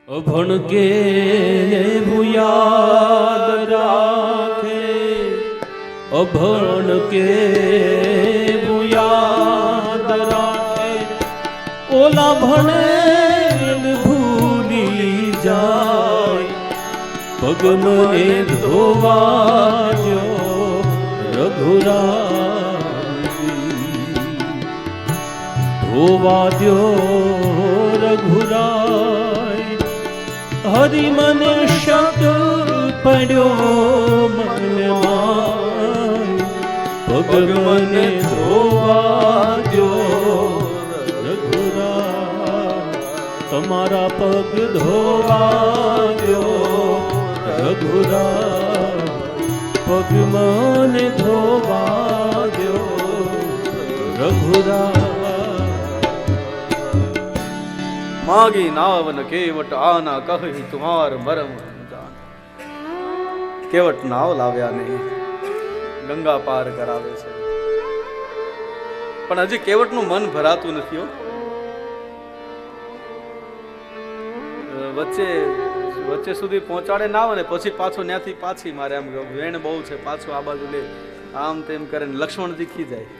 અભણ કે યાદ રાખે, અભણ કે યાદ રાખે, ઓલા ભણે ભૂલી જાય, પગ મને ધોવા દ્યો રઘુરાજી, ધોવા દ્યો રઘુરાય, હરિ મને શક પડ્યો મનમાં, પગ મને ધોવા દ્યો રઘુરાય, તમારા પગ ધોવા દ્યો રઘુરાય, પગ મને ધોવા દ્યો રઘુરાય. માગી નાવન કેવટ આના કહી તુમાર મરમ જાન. કેવટ નાવ લાવ્યા નહીં, ગંગા પાર કરાવે છે, પણ હજી કેવટનું મન ભરાતું નથી. વચ્ચે સુધી પહોંચાડે નાવ ને પછી પાછો ત્યાંથી પાછી મારે, આમ વેણ બહુ છે, પાછો આ બાજુ લે, આમ તેમ કરે લક્ષ્મણ દીખી જાય.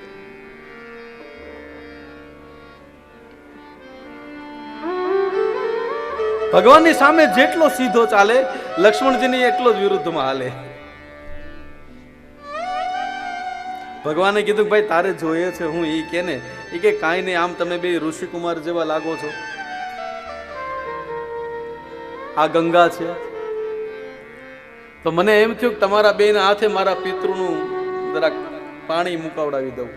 ભગવાનની સામે જેટલો સીધો ચાલે, લક્ષ્મણજીની એટલો જ વિરુદ્ધમાં હાલે. ભગવાને કીધું કે ભાઈ તારે જોઈએ છે હું, ઈ કે ને ઈ કે કાંઈ નહીં, આમ તમે બે ઋષિકુમાર જેવા લાગો છો. આ ગંગા છે તો મને એમ થયું કે તમારા બેના હાથે મારા પિતૃનું જરાક પાણી મુકાવડાવી દઉં.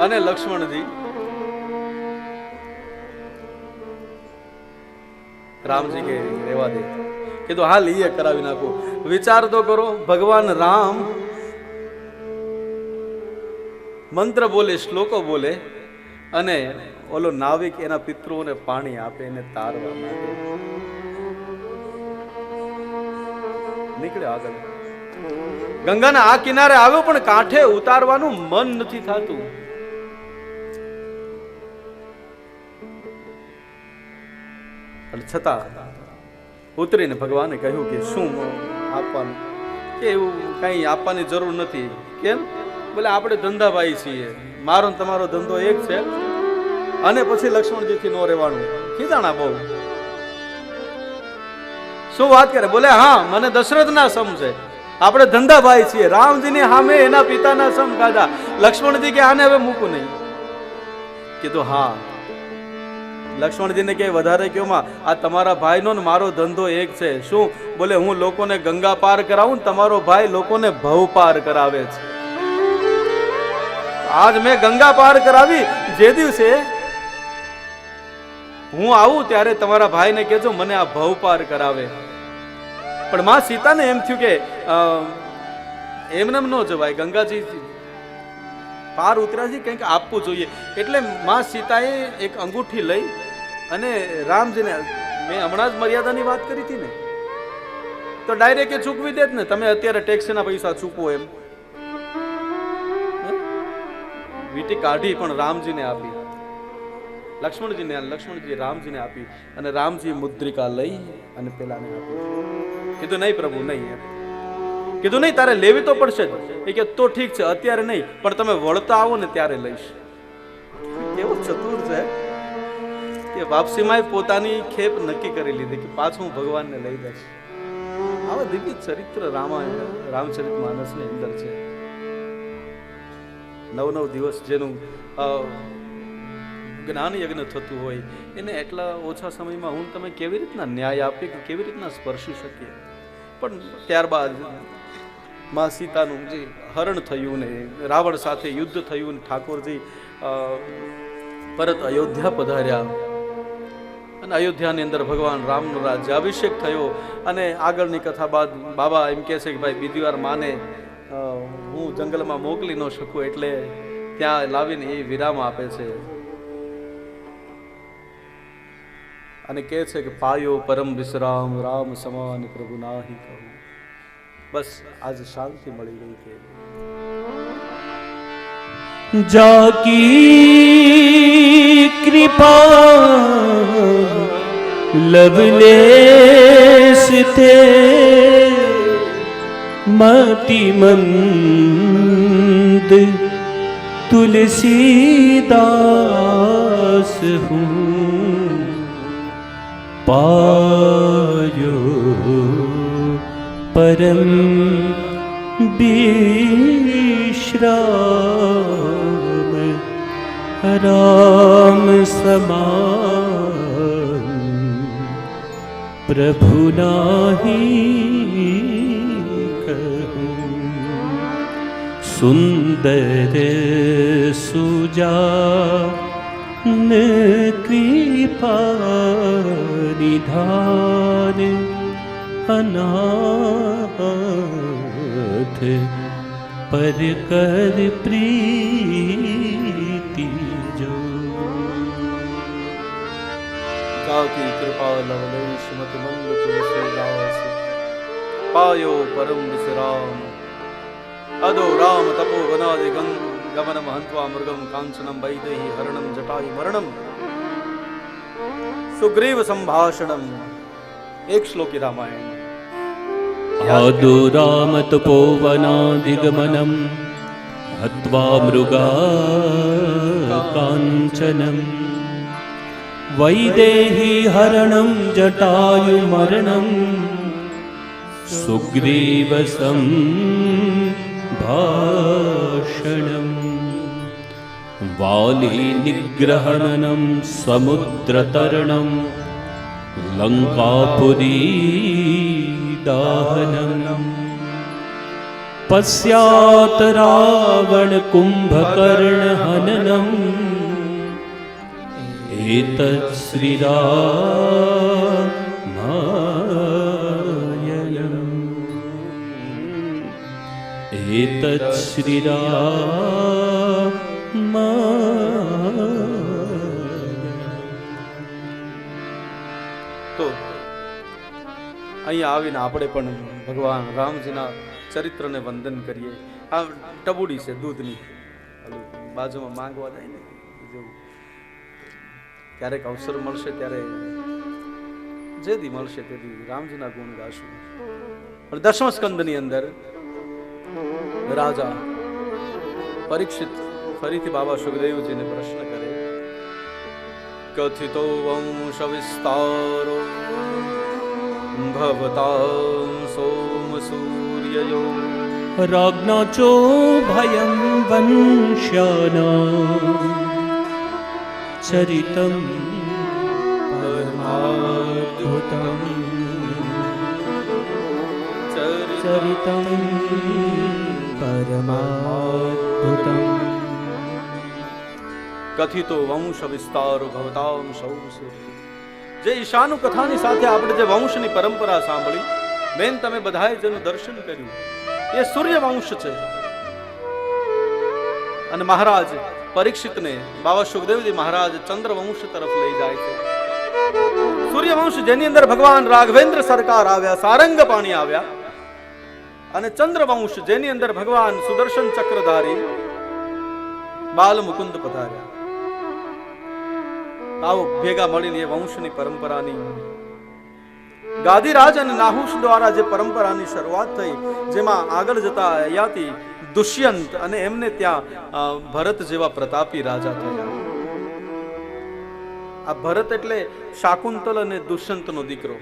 અને લક્ષ્મણજી રામજી કે રેવા દે, કીધું હાલ એ કરાવી નાખો. વિચાર તો કરો, ભગવાન રામ મંત્ર બોલે, શ્લોકો બોલે, અને ઓલો નાવિક એના પિતૃઓને પાણી આપે, એને તારવા માટે નીકળે આગળ. ગંગાના આ કિનારે આવ્યો, પણ કાંઠે ઉતારવાનું મન નથી થતું. છતાં ઉતરીને ભગવાને કહ્યું કે શું આપવાનું, કે એવું કઈ આપવાની જરૂર નથી. કેમ? બોલે આપણે ધંધાભાઈ છીએ, મારો ને તમારો ધંધો એક છે. અને પછી લક્ષ્મણજીથી નો રહેવાનું, ખીજાણા બહુ. શું વાત કરે? બોલે હા, મને દશરથના સમ છે, આપણે ધંધાભાઈ છીએ. રામજીની સામે એના પિતાના સમ ખાધા. લક્ષ્મણજી કે આને હવે મૂકું નહીં. કીધું હા. લક્ષ્મણજીને કે વધારે કયો માં, આ તમારા ભાઈનો ને મારો ધંધો એક છે. શું? બોલે હું લોકોને ગંગા પાર કરાવું ને તમારો ભાઈ લોકોને ભવ પાર કરાવે છે. આજ મેં ગંગા પાર કરાવી, જે દિવસે હું આવું ત્યારે તમારા ભાઈને કહેજો મને આ ભવ પાર કરાવે. પણ માં સીતાને એમ થયું કે એમને ન જવાય, ગંગાજી પાર ઉતર્યા છે, કંઈક આપવું જોઈએ. એટલે માં સીતાએ એક અંગૂઠી લઈ અને રામજીને, મેં હમણાં જ મર્યાદાની વાત કરી હતી ને, તો ડાયરેક્ટ એ ચૂકવી દે જ ને, તમે અત્યારે ટેક્સના પૈસા ચૂકવો એમ. વીટી કાઢી પણ રામજીને આપી, લક્ષ્મણજી રામજીને આપી, અને રામજી મુદ્રિકા લઈ અને પેલાને આપી. કીધું નહીં પ્રભુ નહીં. કીધું નહીં, તારે લેવી તો પડશે જ. એ કે તો ઠીક છે, અત્યારે નહીં, પણ તમે વળતા આવો ને ત્યારે લઈશ. કેવો ચતુર છે કે વાપસીમાં પોતાની ખેપ નક્કી કરી લીધી કે પાછું હું ભગવાનને લઈ જઈશ. આવા દિવ્ય ચરિત્ર રામચરિત માનસની અંદર છે. 9 દિવસ જેનું જ્ઞાન યજ્ઞ થતું હોય, એને એટલા ઓછા સમયમાં હું તમે કેવી રીતના ન્યાય આપીએ, કે કેવી રીતના સ્પર્શી શકીએ. પણ ત્યારબાદ માં સીતાનું જે હરણ થયું ને રાવણ સાથે યુદ્ધ થયું ને ઠાકોરજી પરત અયોધ્યા પધાર્યા, અને અયોધ્યાની અંદર ભગવાન રામનો રાજ્યાભિષેક થયો. અને આગળની કથા બાદ બાબા એમ કહે છે કે ભાઈ બીજી વાર માને હું જંગલમાં મોકલી ન શકું, એટલે ત્યાં લાવીને એ વિરામ આપે છે અને કહે છે કે પાયો પરમ વિશ્રામ, રામ સમાન પ્રભુ નાહી કહું. બસ આજ શાંતિ મળી ગઈ છે. जाकी कृपा लवलेश थे मति मंद तुलसीदास हूँ पायो परम विश्राम राम समान प्रभु नाही कहूँ। सुंदर सुजान कृपा निधान अनाथ पर कर प्रीति जो। की कृपा लवलेश मति मंद तुलसीदास पायो परम विश्राम अदो राम तपो वनादि गमन महंत्वा मृगम कांचनम वैदेही हरणम जटायु मरणम सुग्रीव संभाषणम। एक श्लोकी रामायण। आदो राम तपोवनादिगमनम हत्वा मृगा कांचनम वैदेही हरणं जटायु मरणं सुग्रीव संभाषणम् वाली निग्रहणं समुद्रतरणं लंकापुरी दाहनम् पश्चात् रावण कुंभकर्ण हननम् एतत् श्रीरामायणम् एतत् તો અહીંયા આવીને આપણે પણ ભગવાન રામજીના ચરિત્રને વંદન કરીએ. આ ટબુડી છે દૂધની, બાજુમાં માંગવા જાય ને જેવું. ક્યારેક અવસર મળશે ત્યારે જે દી મળશે તે દી રામજીના ગુણ ગાશું. પણ દસમ સ્કંદની અંદર રાજા પરીક્ષિત ફરીથી બાબા સુખદેવજીને પ્રશ્ન કરે, કથિતો વંશ વિસ્તારો ભવતાં સોમ સૂર્યયો राज्ञा चो भयं वंश्यानां चरितं परमाद्भुतं चरितं परमाद्भुतं કથિતો વંશ વિસ્તારો ભવતાં સૌ સૂર્ય. જે ઈશાનું કથાની સાથે આપણે જે વંશની પરંપરા સાંભળી, બેન તમે બધાએ જેનું દર્શન કર્યું, એ સૂર્ય વંશ છે. અને મહારાજ પરીક્ષિતને બાબા સુખદેવજી મહારાજ ચંદ્ર વંશ તરફ લઈ જાય છે. સૂર્ય વંશ જેની અંદર ભગવાન રાઘવેન્દ્ર સરકાર આવ્યા, સારંગ પાણી આવ્યા, અને ચંદ્ર વંશ જેની અંદર ભગવાન સુદર્શન ચક્રધારી બાલ મુકુંદ પધાર્યા. આવો ભેગા મળીને એ વંશની પરંપરાની ગાદીરાજ અને નાહુસ દ્વારા જે પરંપરાની શરૂઆત થઈ, જેમાં આગળ જતા યયાતિ દુષ્યંત અને એમને ત્યાં ભરત જેવા પ્રતાપી રાજા થયા. આ ભરત એટલે શાકુંતલ અને દુષ્યંતનો દીકરો.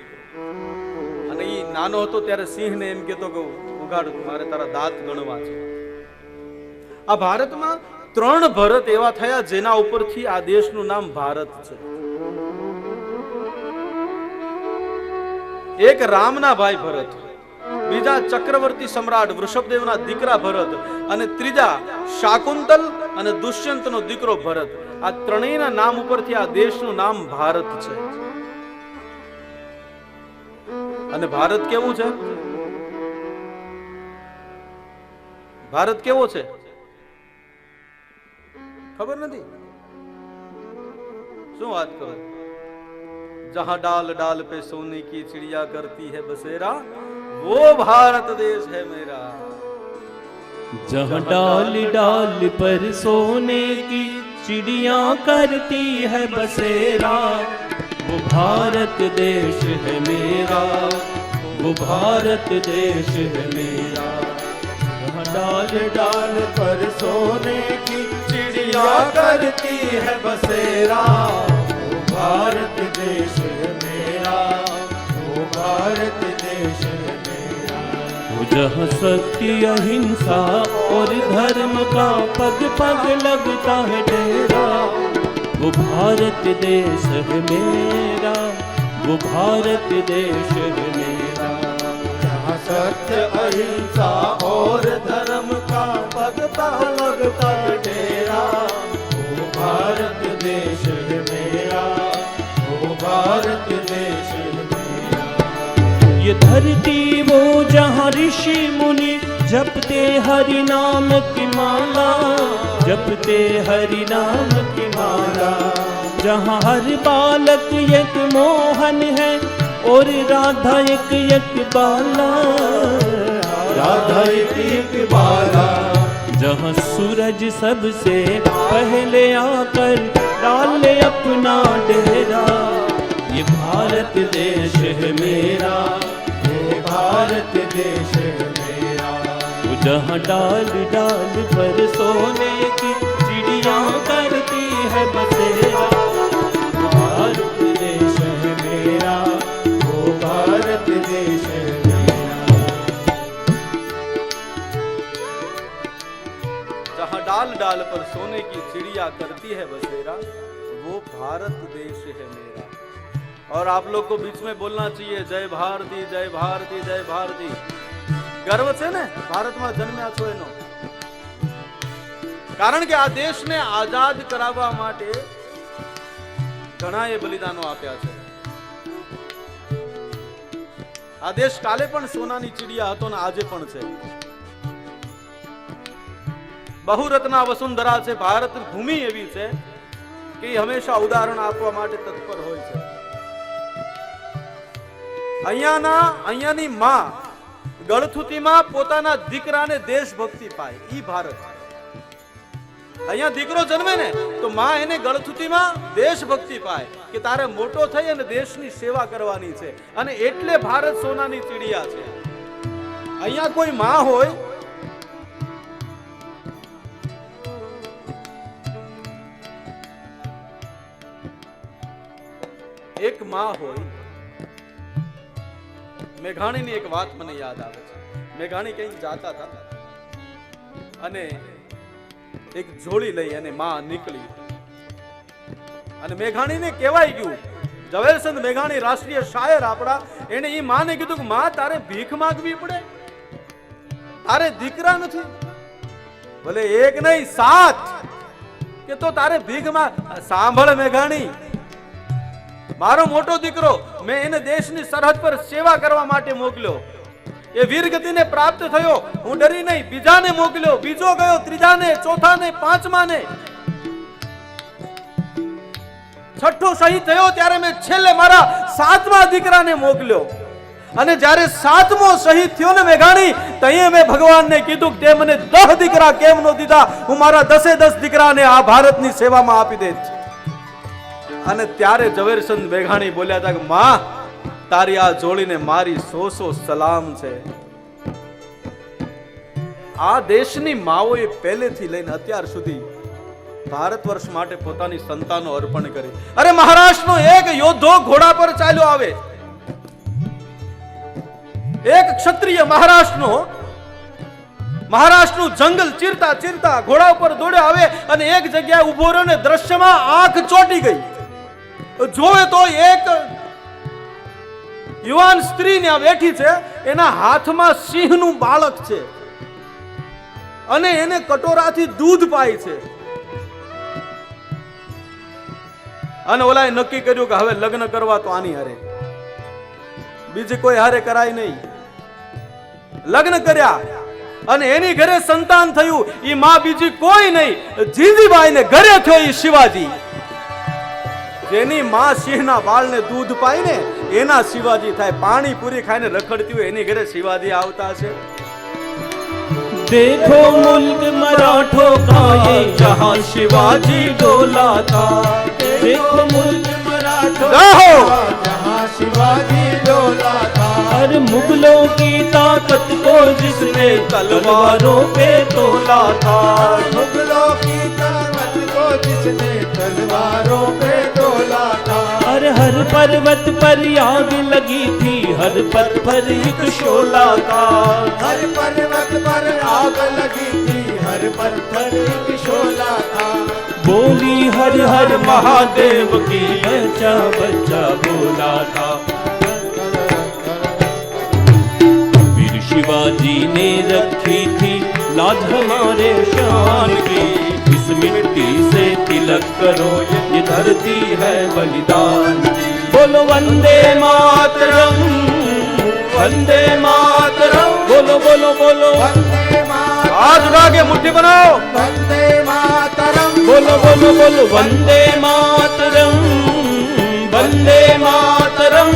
અને એ નાનો હતો ત્યારે સિંહને એમ કહેતો કે ઉગાડ, મારે તારા દાંત ગણવા છે. આ ભારતમાં 3 ભરત એવા થયા જેના ઉપરથી આ દેશનું નામ ભારત છે. એક રામના ભાઈ ભરત, બીજા ચક્રવર્તી સમ્રાટ વૃષભદેવના દીકરા ભરત, અને ત્રીજા શાકુંતલ અને દુષ્યંતનો દીકરો ભરત. આ ત્રણેયના નામ ઉપરથી આ દેશનું નામ ભારત છે. અને ભારત કેવું છે? ભારત કેવો છે ખબર નથી? શું વાત કરો? जहां डाल डाल पे सोने की चिड़िया करती है बसेरा, वो भारत देश है मेरा. जहाँ डाल डाल पर सोने की चिड़िया करती है बसेरा, वो भारत देश है मेरा, वो भारत देश है मेरा। यहाँ डाल डाल पर सोने की चिड़िया करती है बसेरा। वो भारत देश है मेरा, वो भारत देश है मेरा। वो जहाँ सत्य अहिंसा और धर्म का पग पग लगता है डेरा। वो भारत देश है मेरा, वो भारत देश है मेरा। जहाँ सत्य अहिंसा और धर्म का पग पग लगता है डेरा। वो भारत देश है मेरा, वो भारत देश है मेरा। ये धरती वो जहाँ ऋषि मुनि जपते हरि नाम की माला, जपते हरि नाम की माला। जहाँ हर बालक एक मोहन है और राधा एक एक बाला, राधा एक एक बाला। जहाँ सूरज सबसे पहले आकर डाले अपना डेरा। ये भारत देश है मेरा, ये भारत देश है मेरा। वो जहाँ डाल डाल पर सोने की चिड़िया करती है बसेरा। वो भारत देश है मेरा, वो भारत देश है मेरा। जहाँ डाल डाल पर सोने की चिड़िया करती है बसेरा, वो भारत देश है मेरा। और आप लोग को बीच में बोलना चाहिए जय भारती, जय भारती, जय भारती। गर्व છે ને ભારતમાં જન્મ્યા છો એનો। કારણ કે આ દેશને આઝાદ કરાવવા માટે ઘણાએ બલિદાનો આપ્યા છે। આ દેશ કાલે પણ સોનાની ચીડિયા હતો ને આજે પણ છે। બહુરત્ના વસુંધરા છે। ભારત ભૂમિ એવી છે કે હંમેશા ઉદાહરણ આપવા માટે તત્પર હોય છે। અહીંયાની માં ગળથુતીમાં પોતાના દીકરાને દેશભક્તિ પાય, ઈ ભારત। અહીંયા દીકરો જન્મે ને તો માં એને ગળથુતીમાં દેશભક્તિ પાય કે તારે મોટો થઈ અને દેશની સેવા કરવાની છે। અને એટલે ભારત સોનાની ચીડિયા છે। અહીંયા કોઈ માં હોય, એક માં હોય। મેઘાણીની એક વાત મને યાદ આવે છે। મેઘાણી કંઈક જાતા હતા અને એક જોડી લઈ અને માં નીકળી અને મેઘાણીને કહેવાય ગયું, ઝવેરચંદ મેઘાણી રાષ્ટ્રીય શાયર આપણા, એને ઈ માને કીધું કે માં તારે ભીખ માંગવી પડે, તારે દીકરા નથી, ભલે એક નહીં 7 કે તો તારે ભીખ માં। સાંભળ મેઘાણી, મારો મોટો દીકરો મેં એને દેશની સરહદ પર સેવા કરવા માટે મોકલ્યો, એ વીરગતિને પ્રાપ્ત થયો, હું ડરી નહીં, બીજાને મોકલ્યો, બીજો ગયો, ત્રીજાને, ચોથાને, પાંચમાને, છઠ્ઠો શહીદ થયો ત્યારે મેં છેલ્લે મારા 7મા દીકરાને મોકલ્યો। અને જ્યારે 7મો શહીદ થયો ને મેઘાણી, તઈએ મેં ભગવાનને કીધું કે તે મને 10 દીકરા કેમ નો દીધા, હું મારા 10 દીકરાને આ ભારતની સેવામાં આપી દેત। અને ત્યારે ઝવેરચંદ મેઘાણી બોલ્યા હતા કે માં તારી આ જોડીને મારી 100 સલામ છે। આ દેશની માઓએ પહેલેથી લઈને અત્યાર સુધી ભારત વર્ષ માટે પોતાની સંતાનો અર્પણ કરી। અરે મહારાષ્ટ્રનો એક યોદ્ધો ઘોડા પર ચાલ્યો આવે, એક ક્ષત્રિય મહારાષ્ટ્રનું જંગલ ચીરતા ચીરતા ઘોડા ઉપર દોડ્યો આવે અને એક જગ્યાએ ઉભો રહ્યો ને દ્રશ્યમાં આંખ ચોંટી ગઈ। જોવે તો એક યુવાન સ્ત્રી ત્યાં બેઠી છે, એના હાથમાં સિંહનું બાળક છે અને એને કટોરાથી દૂધ પાય છે। અને ઓલાએ નક્કી કર્યું કે હવે લગ્ન કરવા તો આની હારે, બીજી કોઈ હારે કરાય નહીં। લગ્ન કર્યા અને એની ઘરે સંતાન થયું, ઈ માં બીજી કોઈ નહીં, જીજીબાઈને ઘરે થયો ઈ શિવાજી। જેની માં સિંહના બાળને દૂધ પાય ને એના શિવાજી થાય। પાણી પૂરી ખાઈને રખડતી હોય એની ઘરે શિવાજી આવતા છે। देखो मुल्क मराठों का ये जहाँ शिवाजी डोला था। देखो मुल्क मराठों छोड़ा जहाँ शिवाजी डोला था। हर मुगलों की ताकत को जिसने तलवारों पे तोला था। मुगलों की ताकत को जिसने तलवारों पे तोला था। हर पर्वत पर आग लगी थी, हर पत्थर एक शोला था। हर पर्वत पर आग लगी थी, हर पत्थर एक शोला था। बोली हर हर महादेव की, बच्चा बच्चा बोला था। वीर शिवाजी ने रखी थी लाज हमारे शान की। इस मिट्टी से तिलक करो, ये धरती है बलिदान की। बोलो वंदे मातरम, वंदे मातरम। बोलो बोलो बोलो वंदे मातरम, हाथ उठा के मुट्ठी बनाओ। वंदे मातरम, बोलो बोलो बोलो वंदे मातरम, वंदे मातरम,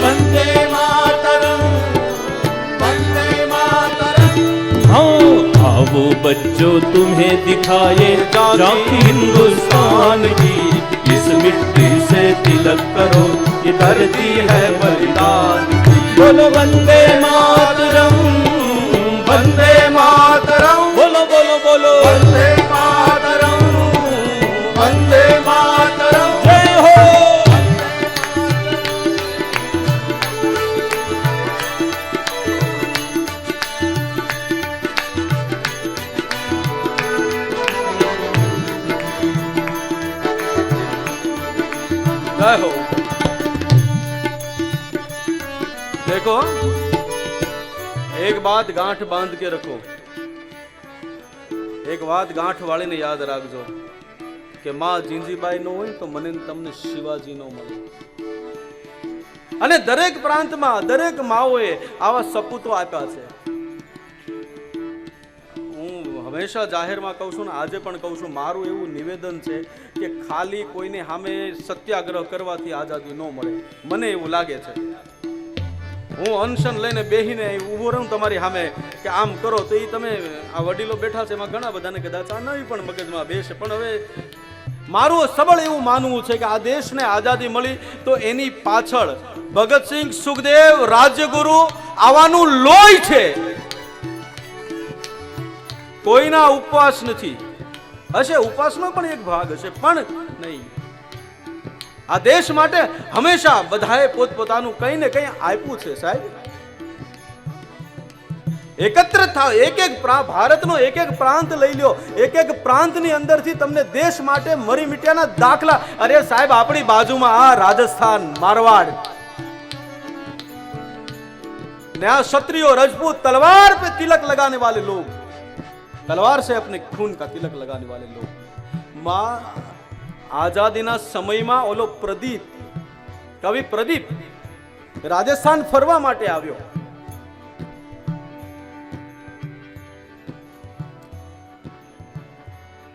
वंदे मातरम, वंदे मातरम। हाँ आओ बच्चों तुम्हें दिखाए झांकी हिंदुस्तान की। इस मिट्टी से तिलक करो, ये धरती है बलिदान की। बोलो वंदे मातरम, वंदे मातरम। बोलो बोलो बोलो वंदे मातरम, वंदे मातरम। जय हो। जय हो। देखो एक बात गांठ बांध के रखो, एक बात गांठ वाली ने याद રાખજો કે માં જીંજીબાઈ નો હોય તો મને તમને શિવાજી નો મળે। અને દરેક પ્રાંતમાં દરેક માઓએ આવા સપૂતો આપ્યા છે। હું હંમેશા જાહેરમાં કહું છું ને આજે પણ કહું છું, મારું એવું નિવેદન છે કે ખાલી કોઈને સામે સત્યાગ્રહ કરવાથી આઝાદી ન મળે, મને એવું લાગે છે। હું અનશન લઈને બેહીને ઊભો રહું તમારી સામે કે આમ કરો તો એ તમે આ વડીલો બેઠા છે એમાં ઘણા બધાને કદાચ આ નવી પણ મગજમાં બેસે, પણ હવે મારું સબળ એવું માનવું છે કે આ દેશને આઝાદી મળી તો એની પાછળ ભગતસિંહ, સુખદેવ, રાજ્યગુરુ આવાનું લોહી છે। કોઈના ઉપવાસ નથી, હશે ઉપવાસનો પણ એક ભાગ હશે, પણ નહીં। આ દેશ માટે હંમેશા બધાએ પોતપોતાનું કંઈ ને કંઈ આપ્યું છે સાહેબ। એકત્રિત થાવ, એક એક ભારતનો એક એક પ્રાંત લઈ લ્યો, એક એક પ્રાંતની અંદરથી તમને દેશ માટે મરી મિટ્યાના દાખલા। અરે સાહેબ આપણી બાજુમાં આ રાજસ્થાન, મારવાડ, नया क्षत्रियो राजपूत तलवार पे तिलक लगाने वाले लोग, तलवार से अपने खून का तिलक लगाने वाले लोग। मां आजादी ना समय में ओलो प्रदीप, कवि प्रदीप राजस्थान फरवा माटे आव्यो।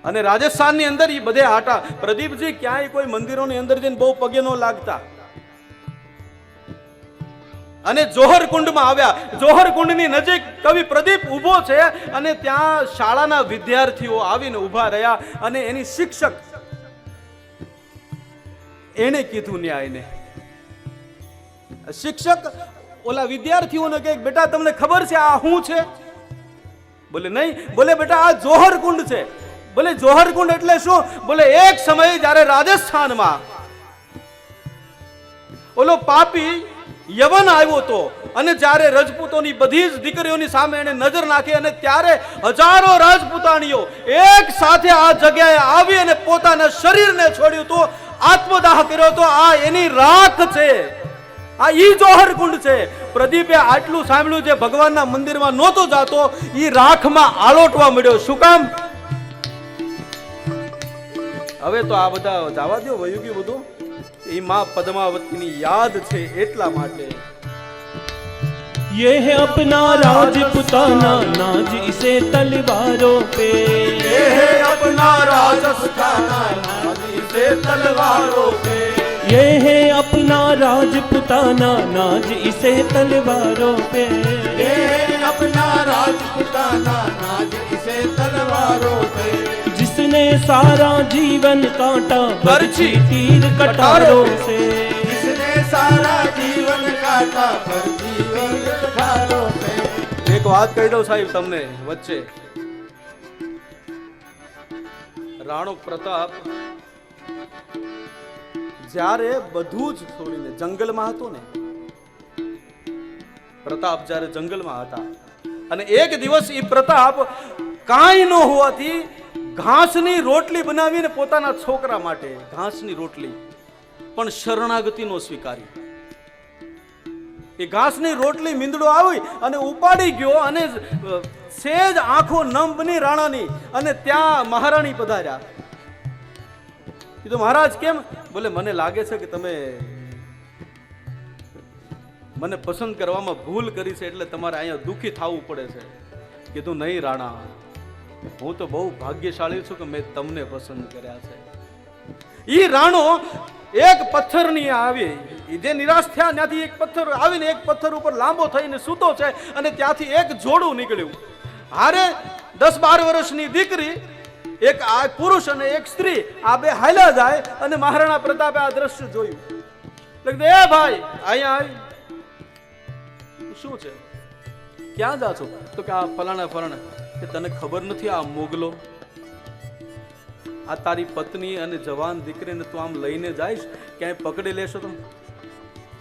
અને રાજસ્થાનની અંદર ઈ બધે આટા પ્રદીપજી ક્યાંય કોઈ મંદિરોની અંદર જઈને બહુ પગે નો લાગતા અને જોહર કુંડમાં આવ્યા। જોહર કુંડની નજીક કવિ પ્રદીપ ઊભો છે અને ત્યાં શાળાના વિદ્યાર્થીઓ આવીને ઊભા રહ્યા અને એની શિક્ષક એને કીધું ન્યાયને। શિક્ષક ઓલા વિદ્યાર્થીઓને કહે બેટા તમને ખબર છે આ શું છે? બોલે નહીં। બોલે બેટા આ જોહર કુંડ છે। બોલે જોહર કુંડ એટલે શું? બોલે એક સમય જ્યારે રાજસ્થાનમાં ઓલો પાપી યવન આવ્યો તો અને જ્યારે રજપૂતોની બધી જ દીકરીઓની સામે એને નજર નાખી અને ત્યારે હજારો રાજપૂતાણીઓ એક સાથે આ જગ્યાએ આવી અને પોતાના શરીરને છોડ્યું તો આત્મદાહ કર્યો તો આ એની રાખ છે। આ ઈ જોહર કુંડ છે। પ્રદીપે આટલું સાંભળ્યું જે ભગવાનના મંદિરમાં નહોતો જાતો ઈ રાખમાં આલોટવા મળ્યો। શું કામ? હવે તો આ બધા જવા દો, વયું ગયું બધું। એ मां पद्मावती याद छे एटला माटे। ये है अपना राजपुताना नाज इसे तलवारों पे, ये है अपना राजपुताना नाज इसे तलवारों पे, ये है अपना राजपुताना नाज इसे तलवारों पे, ये है अपना राजपुताना नाज इसे तलवारों पे। जिसने सारा जीवन काटा बरछी तीर कटारों से, जिसने सारा जीवन काटा बरछी तीर कटारों से। एक बात कही दो साहिब तमने वच्चे, રાણો પ્રતાપ જ્યારે બધું જ છોડીને જંગલમાં હતો ને, પ્રતાપ જ્યારે જંગલમાં હતા અને એક દિવસ એ પ્રતાપ કાંઈ ન હોવાથી ઘાસની રોટલી બનાવીને પોતાના છોકરા માટે ઘાસની રોટલી પણ શરણાગતિ નો સ્વીકારી. એ ઘાસની રોટલી મીંદડો આવી અને ઉપાડી ગયો અને સેજ આંખો નમ બની રાણાની અને ત્યાં મહારાણી પધાર્યા. કીધું મહારાજ કેમ? બોલે મને લાગે છે કે તમે મને પસંદ કરવામાં ભૂલ કરી છે એટલે તમારે અહીંયા દુખી થવું પડે છે. કીધું નહીં રાણા, હું તો બહુ ભાગ્યશાળી છું કે મેં તમને પસંદ કર્યા છે. ઈ રાણો એક પથ્થરની આવી, જે નિરાશ થયા ત્યાંથી એક પથ્થર આવીને એક પથ્થર ઉપર લાંબો થઈને સૂતો છે અને ત્યાંથી એક જોડું નીકળ્યું. હારે 10-12 વર્ષની દીકરી, એક આ પુરુષ અને એક સ્ત્રી, આ બે હાલ્યા જાય અને મહારાણા પ્રતાપે આ દ્રશ્ય જોયું. લખે એ ભાઈ અહીંયા આવી, શું છે, ક્યાં જા છો? તો કે આ ફલાણા કે તને ખબર નથી આ મોગલો, આ તારી પત્ની અને જવાન દીકરીને તું આમ લઈને જઈશ, ક્યાંય પકડી લેશો તો?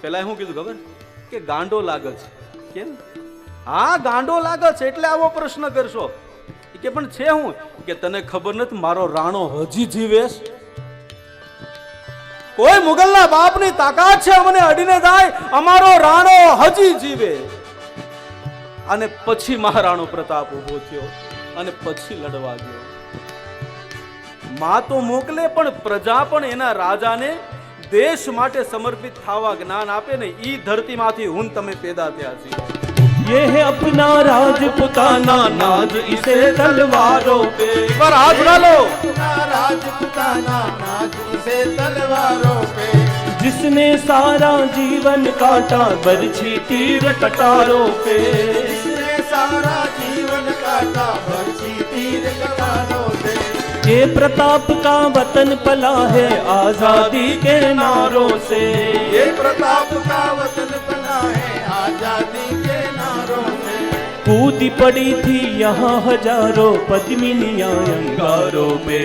પેલા શું કીધું ખબર? કે ગાંડો લાગે છે. કેમ? હા ગાંડો લાગે છે એટલે આવો પ્રશ્ન કરશો. કે પણ છે હું? કે તને ખબર નથી મારો રાણો હજી જીવે છે? કોઈ મુગલના બાપની તાકાત છે અમને અડીને જાય? અમારો રાણો હજી જીવે. અને પછી મહારાણો પ્રતાપ ઉભો થયો અને પછી લડવા ગયો. માં તો મોકલે પણ પ્રજા પણ એના રાજાને દેશ માટે સમર્પિત થવા જ્ઞાન આપે ને, ઈ ધરતીમાંથી હું તમે પેદા થયા છીએ. ये है अपना राजपुताना नाज इसे तलवारों पे, पर हाथ उठा लो. अपना राजपुताना नाज इसे तलवारों पे, जिसने सारा जीवन काटा बरछी तीर कटारों पे, जिसने सारा जीवन काटा बरछी तीर कटारों से। ये प्रताप का वतन पला है आजादी के नारों से, ये प्रताप का वतन पला है आजादी के नारों से। कूदी पड़ी थी यहाँ हजारों पद्मिनियां अंगारों पे,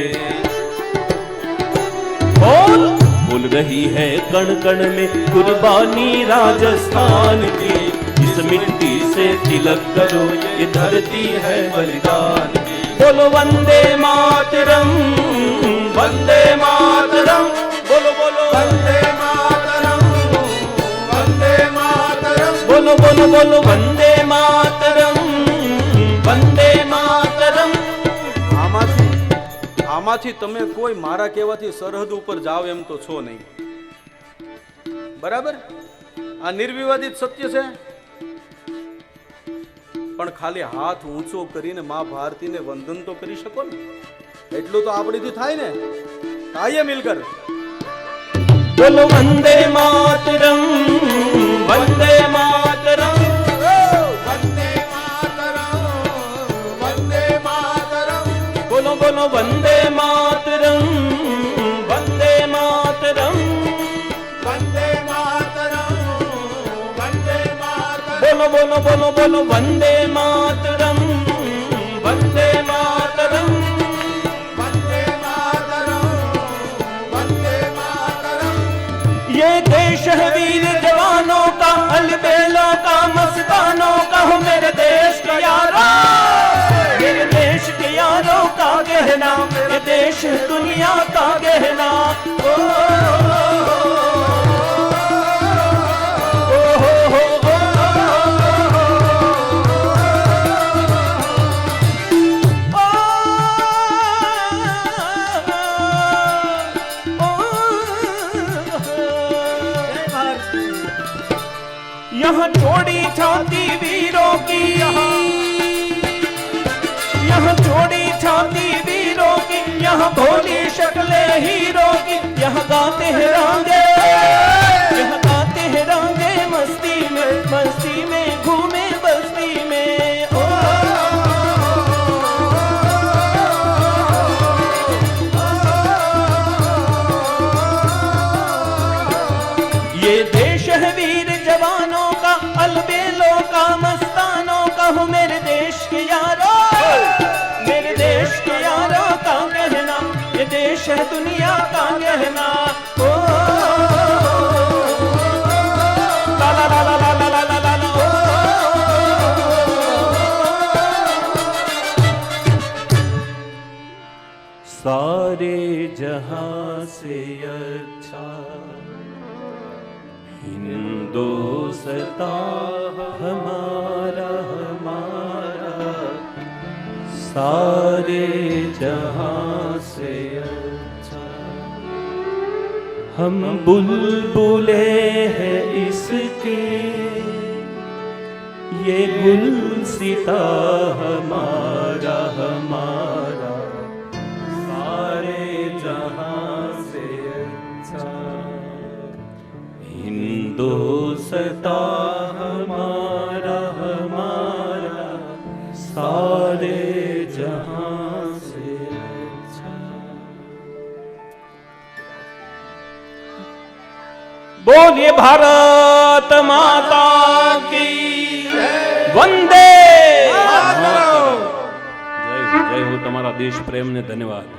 बोल रही है कण कण में कुर्बानी राजस्थान की, इस मिट्टी से तिलक करो ये धरती है बलिदान की। बोलो वंदे मातरम, वंदे मातरम, बोलो बोलो वंदे मातरम, वंदे मातरम, बोलो बोलो बोलो वंदे मातरम, वंदे मातरम। આમાંથી તમે કોઈ મારા કહેવાથી સરહદ ઉપર જાવ એમ તો છો નહીં, બરાબર? આ નિર્વિવાદિત સત્ય છે. પણ ખાલી હાથ ઊંચો કરીને માં ભારતીને વંદન તો કરી શકો ને, એટલું તો આપણીથી થાય ને. કાયે મિલકર बोलो वंदे मातरम, वंदे मातरम, वंदे मातरम, वंदे मातरम, बोलो बोलो वंदे मातरम, वंदे मातरम, वंदे मातरम, वंदे मातरम, बोलो बोलो बोलो बोलो वंदे मातरम, वंदे मातरम। वंदे मातरम, वंदे मातरम। ये देश है वीर जवानों का, अलबेलों का, मस्तानों का, हो मेरे देश के यारों, मेरे देश के यारों का गहना, ये देश दुनिया का गहना। ओ, यहाँ छोड़ी छाती वीरों की, यहाँ छोड़ी छाती वीरों की, यहाँ भोली शक्लें हीरों की, यहाँ गाते हैं रांगे, यहाँ गाते हैं रांगे मस्ती में घूमे बस्ती में। ओ बेलों का मस्तानों कहूँ मेरे देश के यारों, मेरे देश के यारों का कहना, ये देश है दुनिया का गहना। ओ ला ला ला ला ला ला ला ला ला ओ। सारे जहां से अच्छा हिंदुस्तान हमारा हमारा, सारे जहां से अच्छा। हम बुलबुले हैं इसके, ये गुलसिता हमारा हमारा, सारे जहां से अच्छा। हिंदुस्तान हमारा हमारा, सारे जहां से अच्छा। बोलिए भारत माता की वंदे માતરમ. જય હો તમારા દેશ પ્રેમ ને ધન્યવાદ.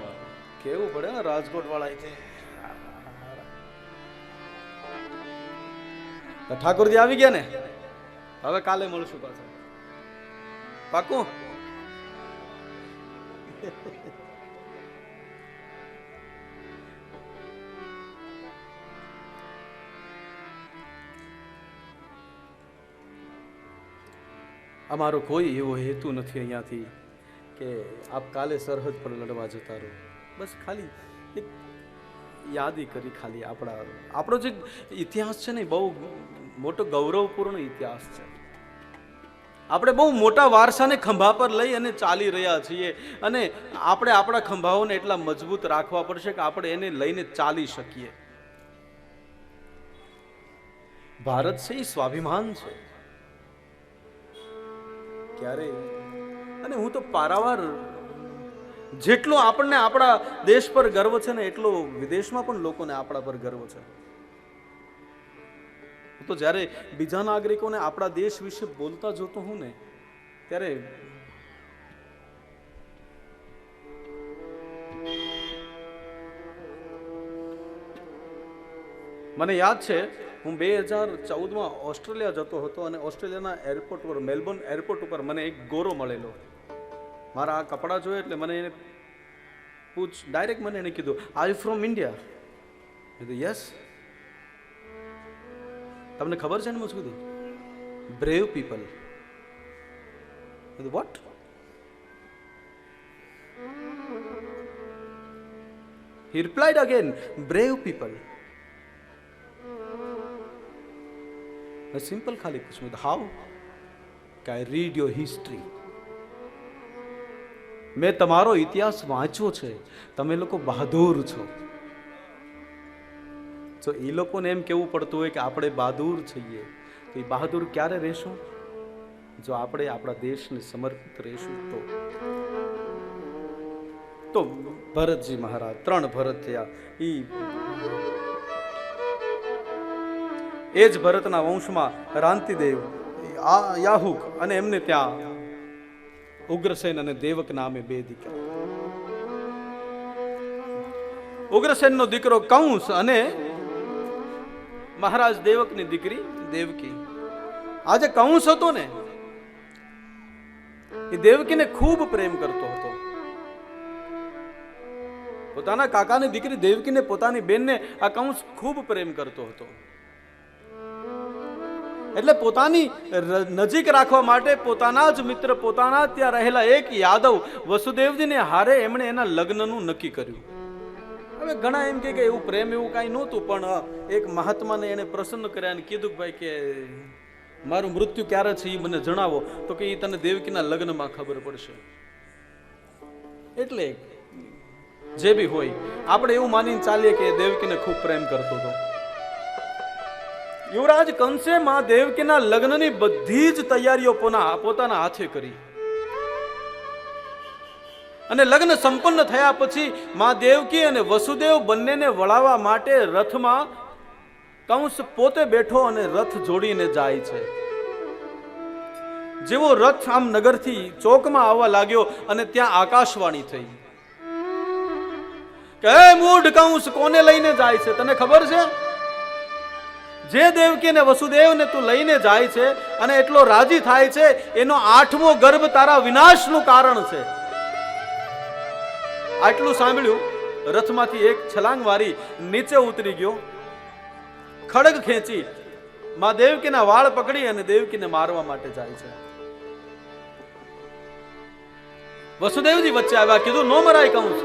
કેવું પડે ને રાજકોટ વાળા ઠાકોરજી આવી ગયા ને, હવે કાલે મળશું પાછા, પાકું? અમારો કોઈ એવો હેતુ નથી અહીંયાથી કે આપ કાલે સરહદ પર લડવા જતા રહો, બસ ખાલી એક યાદી કરી, ખાલી આપણો જે ઇતિહાસ છે ને બહુ મોટો ગૌરવપૂર્ણ ઇતિહાસ છે. આપણે બહુ મોટા વારસાને ખંભા પર લઈ અને ચાલી રહ્યા છીએ, અને આપણે આપણા ખંભાઓને એટલા મજબૂત રાખવા પડશે કે આપણે એને લઈને ચાલી શકીએ. ભારત છે એ સ્વાભિમાન છે ક્યારે, અને હું તો પારાવાર જેટલો આપણને આપણા દેશ પર ગર્વ છે ને એટલો વિદેશમાં પણ લોકોને આપણા પર ગર્વ છે. તો જ્યારે બીજા નાગરિકોને આપણા દેશ વિશે બોલતા જોતો હું ને ત્યારે મને યાદ છે હું 2014માં ઓસ્ટ્રેલિયા જતો હતો, અને ઓસ્ટ્રેલિયાના એરપોર્ટ પર, મેલબોર્ન એરપોર્ટ ઉપર મને એક ગોરો મળેલો. મારા આ કપડાં જોયે એટલે મને એને ડાયરેક્ટ મને એને કીધું, આર યુ ફ્રોમ ઇન્ડિયા? મેં કીધું યસ. તમને ખબર છે ને? મેં કીધું બ્રેવ પીપલ. કીધું વોટ? હી રિપ્લાઇડ અગેન, બ્રેવ પીપલ. મેં સિમ્પલ ખાલી પૂછ્યું, હાઉ? કે આઈ રીડ યોર હિસ્ટ્રી. મેં તમારો ઇતિહાસ વાંચ્યો છે, તમે લોકો બહાદુર છો. તો એ લોકોને એમ કેવું પડતું હોય કે આપણે બહાદુર છીએ, તો એ બહાદુર ક્યારે રહેશું? જો આપણે આપણા દેશને સમર્પિત રહેશું તો. ભરતજી મહારાજ, 3 ભરત થયા. એ જ ભરતના વંશમાં રાંતિદેવ, યાહુક, અને એમને ત્યાં ઉગ્રસેન અને દેવક નામે 2 દીકરા. ઉગ્રસેનનો દીકરો કંસ અને મહારાજ દેવકની દીકરી દેવકી. આજે કંસ હતો ને એ દેવકીને ખૂબ પ્રેમ કરતો હતો. પોતાના કાકાની દીકરી દેવકીને, પોતાની બેનને આ કંસ ખૂબ પ્રેમ કરતો હતો. એટલે પોતાની નજીક રાખવા માટે પોતાના જ મિત્ર, પોતાના ત્યાં રહેલા એક યાદવ વસુદેવજીને હારે એમણે એના લગ્નનું નક્કી કર્યું. હવે ઘણા એમ કે એવું પ્રેમ એવું કાંઈ નહોતું, પણ એક મહાત્માને એને પ્રસન્ન કર્યા અને કીધું કે ભાઈ કે મારું મૃત્યુ ક્યારે છે એ મને જણાવો, તો કે એ તને દેવકીના લગ્નમાં ખબર પડશે. એટલે જે બી હોય આપણે એવું માનીને ચાલીએ કે દેવકીને ખૂબ પ્રેમ કરતો હતો. યુવરાજ કંસે માં દેવકીના લગ્નની બધી જ તૈયારીઓ પોતાના હાથે કરી, અને લગ્ન સંપન્ન થયા પછી માં દેવકી અને વસુદેવ બંનેને વળાવવા માટે રથમાં કંસ પોતે બેઠો અને રથ જોડીને જાય છે. જેવો રથ આમ નગરથી ચોકમાં આવવા લાગ્યો અને ત્યાં આકાશવાણી થઈ કે હે મૂઢ કંસ, કોને લઈને જાય છે? તને ખબર છે? જે દેવકી ને વસુદેવને તું લઈને જાય છે અને એટલો રાજી થાય છે, એનો 8મો ગર્ભ તારા વિનાશનું કારણ છે. આટલું સાંભળ્યું, રથમાંથી એક છલાંગ મારી નીચે ઉતરી ગયો, ખડગ ખેંચી માં દેવકીના વાળ પકડી અને દેવકીને મારવા માટે જાય છે. વસુદેવજી વચ્ચે આવ્યા, કીધું નો મરાય કંસ.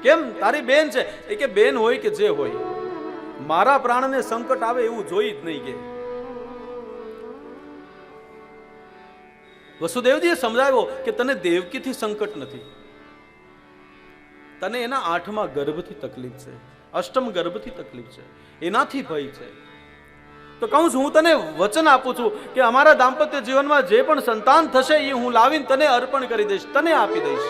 કેમ? તારી બેન છે. એ કે બેન હોય કે જે હોય, મારા પ્રાણને સંકટ આવે એવું જોઈ જ નહીં. કે વસુદેવજીએ સમજાવ્યો કે તને દેવકીથી સંકટ નથી, તને એના 8મા ગર્ભથી તકલીફ છે, 8મ ગર્ભથી તકલીફ છે, એનાથી ભય છે. તો કહું છું, હું તને વચન આપું છું કે અમારા દાંપત્ય જીવનમાં જે પણ સંતાન થશે એ હું લાવીને તને અર્પણ કરી દઈશ, તને આપી દઈશ.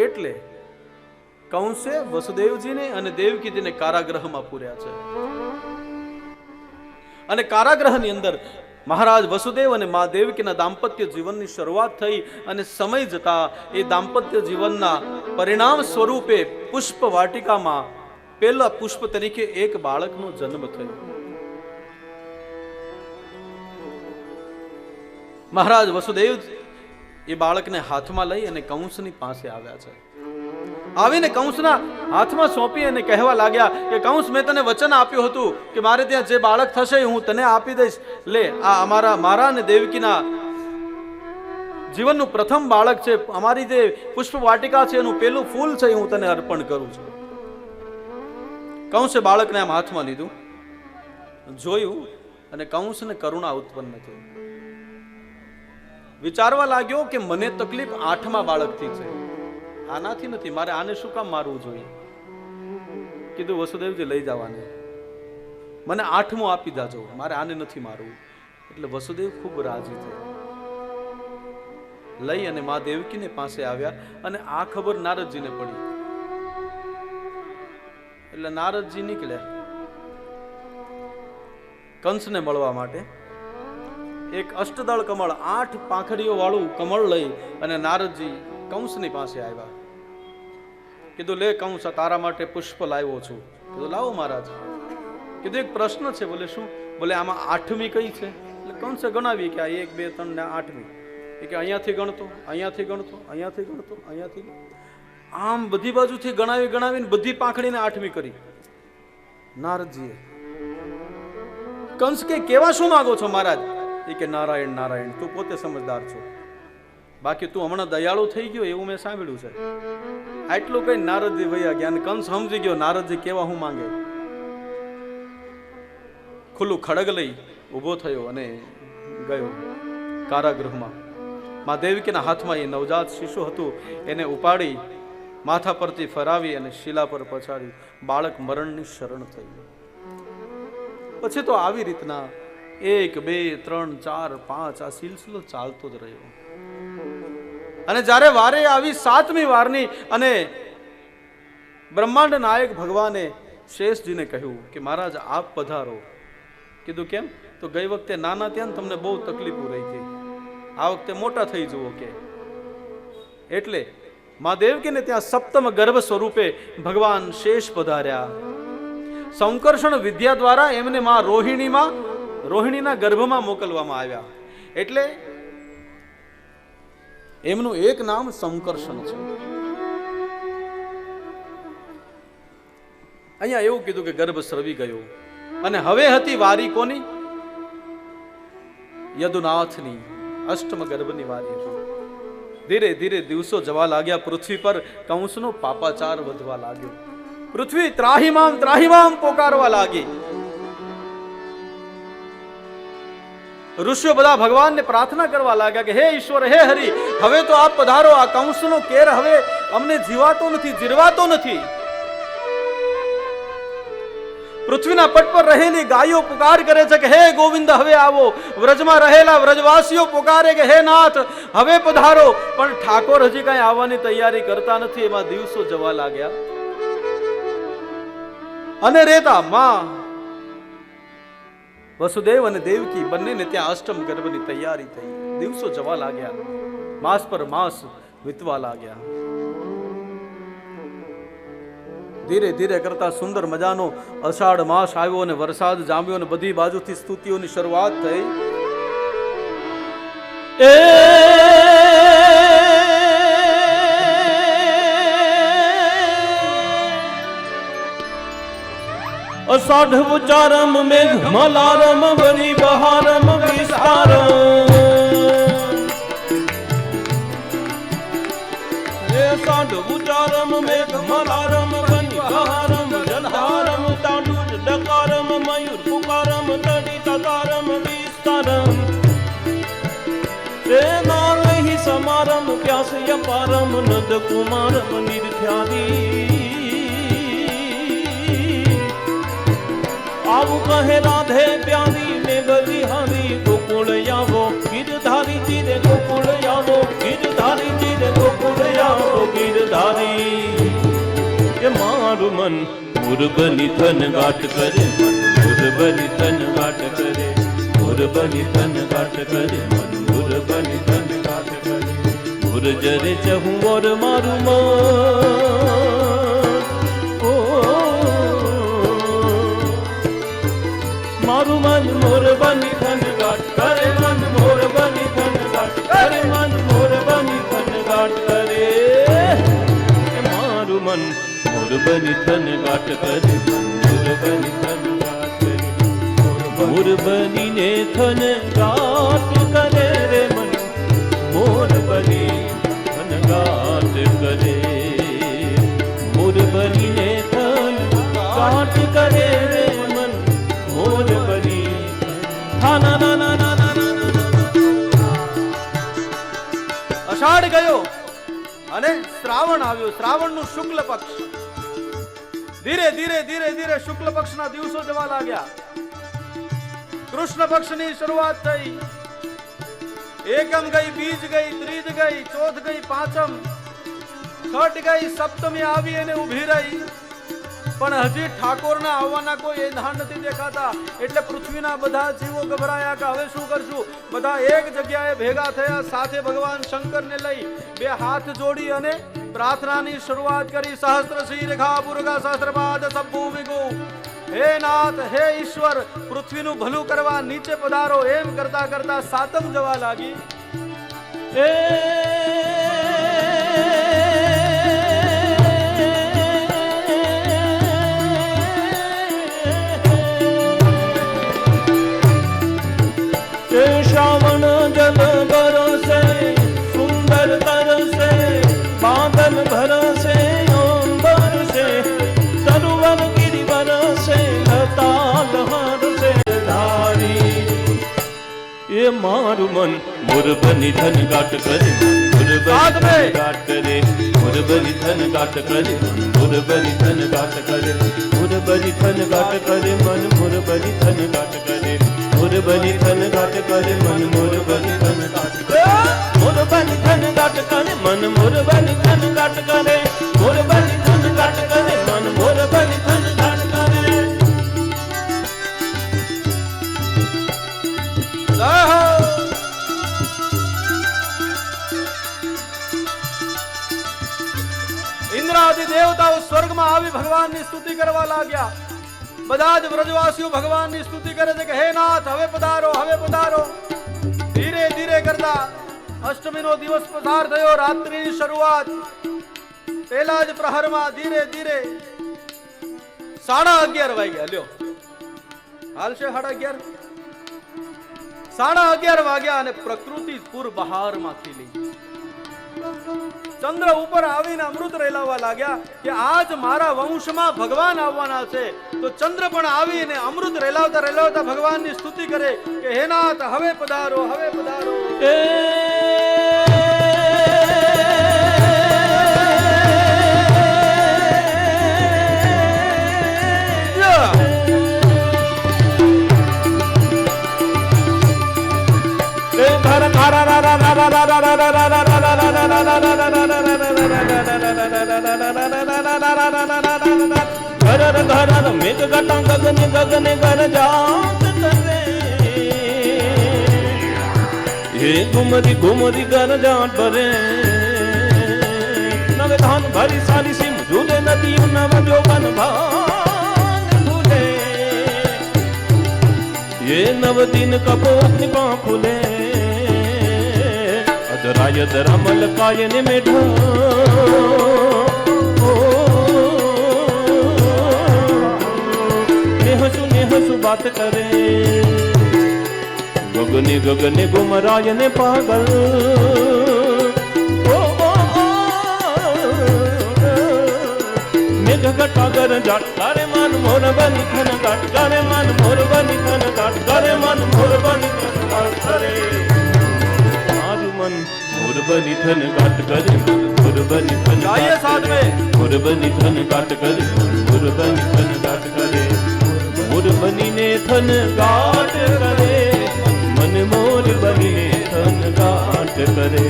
એટલે કંસે વસુદેવજીને અને દેવકીજીને કારાગૃહમાં પૂર્યા છે. અને કારાગૃહની અંદર મહારાજ વસુદેવ અને મા દેવકીના દાંપત્ય જીવનની શરૂઆત થઈ અને સમય જતા એ દાંપત્ય જીવનના પરિણામ સ્વરૂપે પુષ્પ વાટિકામાં પહેલા પુષ્પ તરીકે એક બાળકનો જન્મ થયો. મહારાજ વસુદેવ એ બાળકને હાથમાં લઈ અને કંસની પાસે આવ્યા છે. આવીને કંસના હાથમાં સોંપી અને કહેવા લાગ્યા કે કંસ, મેં તને વચન આપ્યું હતું કે મારે ત્યાં જે બાળક થશે હું તને આપી દઈશ. લે, આ મારા અને દેવકીના જીવનનું પ્રથમ બાળક છે. અમારી જે પુષ્પ વાટિકા છે એનું પેલું ફૂલ છે, હું તને અર્પણ કરું છું. કંસે બાળકને આમ હાથમાં લીધું, જોયું અને કંસને કરુણા ઉત્પન્ન થઈ. વિચારવા લાગ્યો કે મને તકલીફ 8મા બાળકથી છે, આનાથી નથી. મારે આને શું કામ મારવું જોઈએ? કીધું વસુદેવજી લઈ જવાને, મને 8મું આપી જાજો, મારે આને નથી મારવું. એટલે વસુદેવ ખૂબ રાજી થયા, લઈ અને મા દેવકીને પાસે આવ્યા. અને આ ખબર નારદજીને પડી. એટલે નારદજી નીકળ્યા કંસને મળવા માટે. એક અષ્ટદળ કમળ, 8 પાંખડીઓ વાળું કમળ લઈ અને નારદજી કંસની પાસે આવ્યા. કીધું લે કંસ, તારા માટે પુષ્પ લાવ્યો છું. કીધું લાવો મહારાજ. કીધું એક પ્રશ્ન છે. બોલે શું? બોલે આમાં 8મી કઈ છે? એટલે કંસે ગણાવી કે આ 1 2 3 ને 8મી. એ કે અહીંયાથી ગણતો, અહીંયાથી ગણતો, અહીંયાથી ગણતો, અહીંયાથી, આમ બધી બાજુથી ગણાવીને બધી પાંખડીને 8મી કરી નારદજીએ. કંસ કે કેવા શું માંગો છો મહારાજ? એ કે નારાયણ નારાયણ, તું પોતે સમજદાર છો, બાકી તું હમણાં દયાળુ થઈ ગયો એવું મેં સાંભળ્યું છે. આટલું કઈ નારદજી વૈયા ગયા. કંસ સમજી ગયો નારદજી કેવા હું માંગે. ખુલ્લું ખડગ લઈ ઊભો થયો અને ગયો કારાગૃહમાં. મા દેવકીના હાથમાં એ નવજાત શિશુ હતું, એને ઉપાડી માથા પરથી ફરાવી અને શિલા પર પછાડી બાળક મરણની શરણ થઈ. પછી તો આવી રીતના 1 2 3 4 5 આ સિલસિલો ચાલતો જ રહ્યો. અને જ્યારે વારે આવી 7મી વારની અને બ્રહ્માંડ નાયક ભગવાને શેષજીને કહ્યું કે મહારાજ આપ પધારો. કીધું કેમ? તો ગઈ વખતે નાના ત્યાં તમને બહુ તકલીફો રહી હતી, આ વખતે મોટા થઈ જુઓ કે. એટલે મા દેવકીને ત્યાં 7મ ગર્ભ સ્વરૂપે ભગવાન શેષ પધાર્યા. સંકર્ષણ વિદ્યા દ્વારા એમને મા રોહિણીના ગર્ભમાં મોકલવામાં આવ્યા. એટલે એમનું એક નામ સંકર્ષણ છે. અહીંયા એવું કીધું કે ગર્ભ સ્રવી ગયો અને હવે હતી વારી કોની? યદુનાથની 8મ ગર્ભની વારી હતી. ધીરે ધીરે દિવસો જવા લાગ્યા. પૃથ્વી પર કંસનો પાપાચાર વધવા લાગ્યો. પૃથ્વી ત્રાહિમામ પોકારવા લાગી. ઋષિઓ બધા ભગવાનને પ્રાર્થના કરવા લાગ્યા કે હે ઈશ્વર, હે હરિ, હવે તો આપ પધારો. આ કંસનો કેર હવે અમને જીવાતો નથી, જીરવાતો નથી. પૃથ્વીના પટ પર રહેલી ગાયો પુકાર કરે છે કે હે ગોવિંદ, હવે આવો. વ્રજમાં રહેલા વ્રજવાસીઓ પુકારે કે હે નાથ, હવે પધારો. પણ ઠાકોર હજી કઈ આવવાની તૈયારી કરતા નથી. એમાં દિવસો જવા લાગ્યા. અને રહેતા માં વસુદેવ અને દેવકી બંનેને ત્યાં અષ્ટમ ગર્ભની તૈયારી થઈ. દિવસો જવા લાગ્યા, માસ પર માસ વીતવા લાગ્યા. ધીરે ધીરે કરતા સુંદર મજાનો અષાઢ માસ આવ્યો અને વરસાદ જામ્યો અને બધી બાજુથી સ્તુતિઓની શરૂઆત થઈ. અષાઢ ઉચારમ મેઘ મલારમ વરી બહારમ વિસ્તારમ. અષાઢ ઉચારમ મેઘ મલારમ વરી બહારમ જલધારમ તાંડુજ ડકારમ મયુર પુકારમ તડી તકારમ વિસ્તારમ. નાલહી સમારમ પ્યાસ યપારમ નદ કુમારમ નિર્ધ્યાદી. આવું કહે રાધે પ્યારી ને બલિહારી ગોકુળ આવો ગીરધારી જીરે ગોકુળ આવો ગીરધારી જીરે ગોકુળ આવો ગીરધારી. એ મારું મન મુરબની ધન ગાટ કરે, મુરબની ધન ગાટ કરે, મુરબની ધન ગાટ કરે, મન મુરબની ધન ગાટ કરે. મુરજરે ચહું ઓર મારું મન મારું મન મોર બની ધન ગાટ કરે, મન મોર બની ધન ગાટ કરે, મન મોર બની ધન ગાટ કરે. મારું મન મોર બની ધન ગાટ કરે, મન મોર બની ધન ગાટ કરે. મોર બનીને ધન ગાટ કરે રે મન મોર બની ધન ગાટ કરે. મોર બનીને ધન ગાટ કરે રે મન મોર બની. અષાઢ ગયો અને શ્રાવણ આવ્યો. શ્રાવણનું શુક્લ પક્ષ. ધીરે ધીરે ધીરે ધીરે શુક્લ પક્ષના દિવસો જવા લાગ્યા. કૃષ્ણ પક્ષની શરૂઆત થઈ. એકમ ગઈ, બીજ ગઈ, ત્રીજ ગઈ, ચોથ ગઈ, પાંચમ, છઠ ગઈ, સપ્તમી આવી અને ઊભી રહી. પણ હજી ઠાકોરના આવવાના કોઈ એંધાણ નથી દેખાતા. એટલે પૃથ્વીના બધા જીવો ગભરાયા કે હવે શું કરશું. બધા એક જગ્યાએ ભેગા થયા, સાથે ભગવાન શંકરને લઈ બે હાથ જોડી અને પ્રાર્થનાની શરૂઆત કરી. સહસ્ત્ર શ્રી રેખા પુરગા સહસ્ત્રપાદ સબ્બુ વિગુ. હે નાથ, હે ઈશ્વર, પૃથ્વીનું ભલું કરવા નીચે પધારો. એમ કરતા કરતા સાતમ જવા લાગી. શ્રાવણ જલ બરસે સુંદર તરસે બાદલ ભરસે અંબર સે તરુવર ગિરી બરસે લતાલ હરસે ધારી. એ મારું મન મોર બની ધન ગાટ કરે, મોર બની ગાટ કરે, મોર બની ધન ગાટ કરે, મોર બની ધન ગાટ કરે, મોર બની ધન ગાટ કરે, મન મોર બની ધન ગાટ કરે. મોર બની ધન ગાટ કરે, મન મોર બની ધન ગાટ કરે, મોર બની ધન ગાટ કરે, મન મોર બની ધન ગાટ કરે, મોર બની ધન ગાટ કરે, મન મોર બની ધન ગાટ કરે. ઇન્દ્રાદિ દેવતાઓ સ્વર્ગમાં આવી ભગવાનની સ્તુતિ કરવા લાગ્યા. બધા જ વ્રજવાસીઓ ભગવાનની સ્તુતિ કરે છે કે હે નાથ, હવે પધારો, હવે પધારો. ધીરે ધીરે કરતા અષ્ટમીનો દિવસ પસાર થયો. રાત્રિની શરૂઆત પહેલા જ પ્રહરમાં ધીરે ધીરે 11:30 વાગ્યા. લ્યો, હાલ છે 11:30. 11:30 વાગ્યા અને પ્રકૃતિ પૂર બહારમાં ખીલી. ચંદ્ર ઉપર આવીને અમૃત રેલાવા લાગ્યા કે આજ મારા વંશમાં ભગવાન આવવાના છે. તો ચંદ્ર પણ આવીને અમૃત રેલાવતા રેલાવતા ભગવાનની સ્તુતિ કરે કે હે નાથ, હવે પધારો, હવે પધારો. ઘરર ઘરર મેઘ ઘટા ગગને ગગને ગરજાત કરે હે ઘુમરી ઘુમરી ગરજાટ ભરે નવે ધાન ભરી સારી સિમ ઝૂલે નદી નવ જોગન ભાન ભૂલે ये नव दिन कपोत निपा खुले अदराय दरामल कायन में ढो नेहसु बात करे गगने गगने गुमराय ने पागल मेघ घटा गर जाट गारे मान मोर बनी खन गाट गारे मान मोर बनी खन गाट गारे मान मोर बनी खन गाट करे मारू मन मोर बनी खन गाट करे मोर बनी खन गाइए साथ में मोर बनी खन गाट करे मोर बनी खन गाट करे मोर बनी ने थन गाट करे मन मोर बनी ने थन गाट करे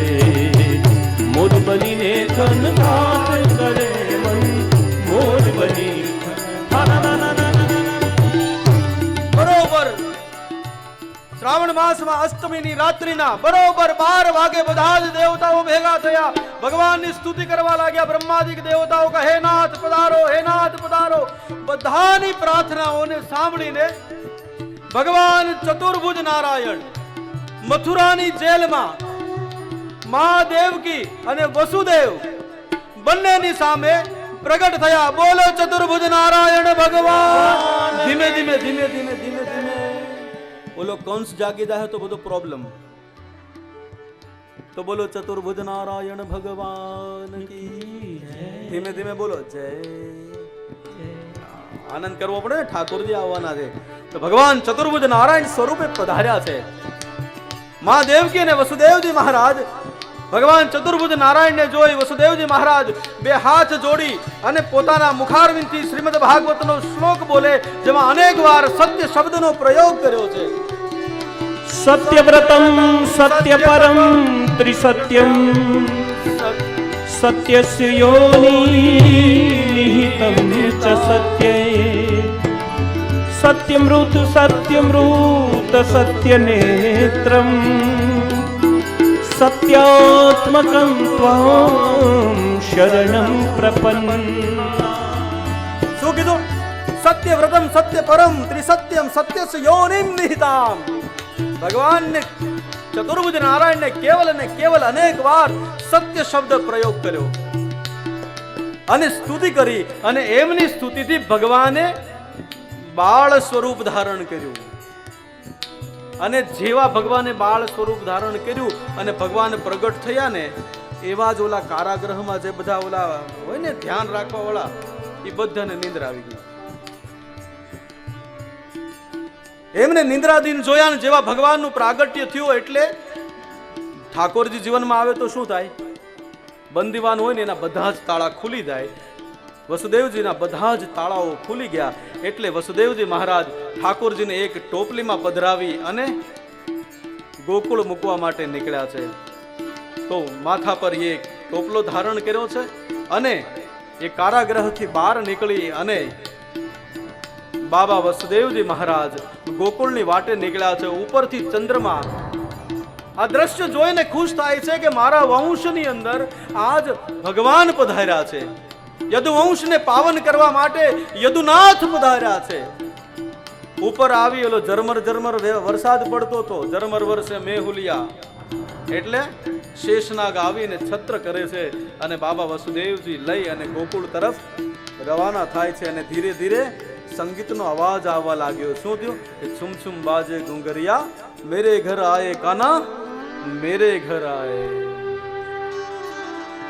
मोर बनी ने थन गाट करे मन मोर बनी બરોબર શ્રાવણ માસમાં અષ્ટમીની રાત્રિના બરોબર 12 વાગે બધા જ દેવતાઓ ભેગા થયા ભગવાનની સ્તુતિ કરવા લાગ્યા બ્રહ્માદિક દેવતાઓ કહે હે નાથ પધારો બધાની પ્રાર્થનાઓને સાંભળીને ભગવાન ચતુર્ભુજ નારાયણ મથુરાની જેલમાં મા દેવકી અને વસુદેવ બંનેની સામે પ્રગટ થયા બોલો ચતુર્ભુજ નારાયણ ભગવાન ધીમે ધીમે ધીમે ધીમે ધીમે ધીમે બોલો કંસ જાગી જાય તો બધો પ્રોબ્લેમ તો બોલો ચતુર્ભુજ નારાયણ ભગવાન કી ધીમે ધીમે બોલો જય આનંદ કરવો પડે ને ઠાકોરજી આવવાના છે તો ભગવાન ચતુર્ભુજ નારાયણ સ્વરૂપે પધાર્યા છે મા દેવકી અને વસુદેવજી મહારાજ ભગવાન ચતુર્ભુજ નારાયણને જોઈ વસુદેવજી મહારાજ બે હાથ જોડી અને પોતાના મુખારવિંદથી શ્રીમદ ભાગવતનો શ્લોક બોલે જેમાં અનેક વાર સત્ય શબ્દનો પ્રયોગ કર્યો છે सत्यव्रतम सत्यपरम त्रिसत्यम सत्यस्य योनि निहितं च सत्ये सत्यमृत सत्यनेत्रम सत्यात्मकं त्वां शरणं प्रपन्न શું કીધું સત્યવ્રતમ સત્યપરમ ત્રિસત્યમ સત્યસ્ય યોનિમ નિહિતામ ભગવાન ને ચતુર્ભુજ નારાયણ ને કેવલ અનેક વાર સત્ય શબ્દ પ્રયોગ કર્યો અને સ્તુતિ કરી અને એમની સ્તુતિથી ભગવાને બાળ સ્વરૂપ ધારણ કર્યું અને જેવા ભગવાને બાળ સ્વરૂપ ધારણ કર્યું અને ભગવાન પ્રગટ થયા ને એવા જ ઓલા કારાગૃહમાં જે બધા ઓલા હોય ને ધ્યાન રાખવા વાળા એ બધાને નિંદ્રા આવી ગઈ એમને નિંદ્રાધીન જોયા ને જેવા ભગવાનનું પ્રાગટ્ય થયું એટલે ઠાકોરજી જીવનમાં આવે તો શું થાય બંદીવાન હોય ને એના બધા જ તાળા ખુલી જાય વસુદેવજીના બધા જ તાળાઓ ખુલી ગયા એટલે વસુદેવજી મહારાજ ઠાકોરજીને એક ટોપલીમાં પધરાવી અને ગોકુળ મૂકવા માટે નીકળ્યા છે તો માથા પર એક ટોપલો ધારણ કર્યો છે અને એ કારાગૃહથી બહાર નીકળી અને બાબા વસુદેવજી મહારાજ ગોકુળની વાટે નીકળ્યા છે ઉપરથી ચંદ્રમા આ દ્રશ્ય જોઈને ખુશ થાય છે કે મારા વંશની અંદર આજ ભગવાન પધાર્યા છે યદુવંશને પાવન કરવા માટે યદુનાથ પધાર્યા છે ઉપર આવી ઓલો ઝરમર વરસાદ પડતો હતો ઝરમર વરસે મેહુલિયા એટલે શેષનાગ આવીને છત્ર કરે છે અને બાબા વસુદેવજી લઈ અને ગોકુળ તરફ રવાના થાય છે અને ધીરે ધીરે સંગીતનો અવાજ આવવા લાગ્યો શું થયું કે છુમ છુમ બાજે ગુંગરિયા મેરે ઘર આયે કાના મેરે ઘર આયે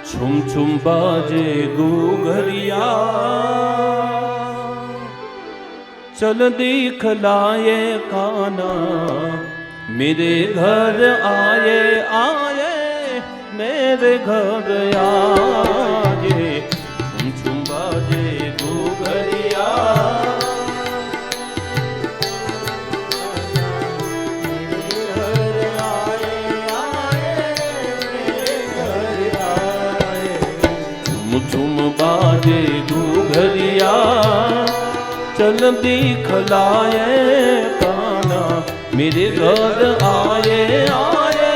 छुम छुम बाजे घूघरिया चल देख लाए काना मेरे घर आए आए मेरे घर आए छुम छुम बाजे घूघरिया झुम बाजे घूघरिया चल दिखलाए काना, मेरे घर आए आए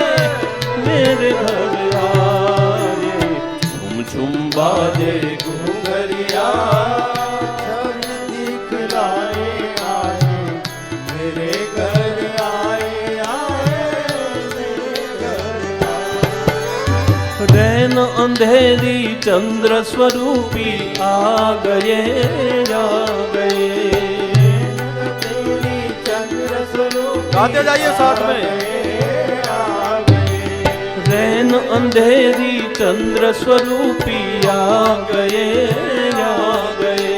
मेरे घर आए। झुम झुम बाजे घुंघरिया, चल दिखलाए आए मेरे घर आए आए मेरे घर आए। रैन अंधेरी चंद्र स्वरूपी आ गए आ गए। तेरी चंद्र स्वरूप गाते जाइए साथ में। रैन अंधेरी चंद्र स्वरूपी आ गए आ गए।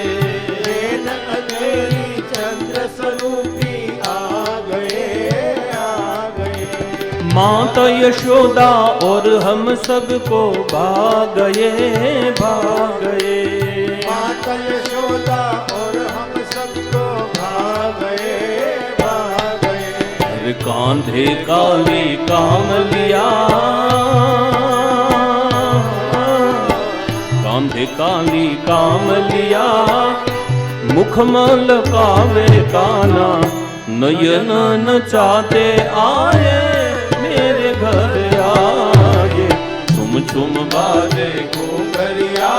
रैन अंधेरी चंद्र स्वरूपी आ गए आ गए। माता यशोदा और हम सबको भाग गए भाग गए। माता यशोदा और हम सबको भाग गए भाग गए। अरे कांधे काली कामलिया, कांधे काली कामलिया, मुखमल कावे काना, नयन नचाते आए मेरे घर आए। झुम झुम बाजे घुंघरिया,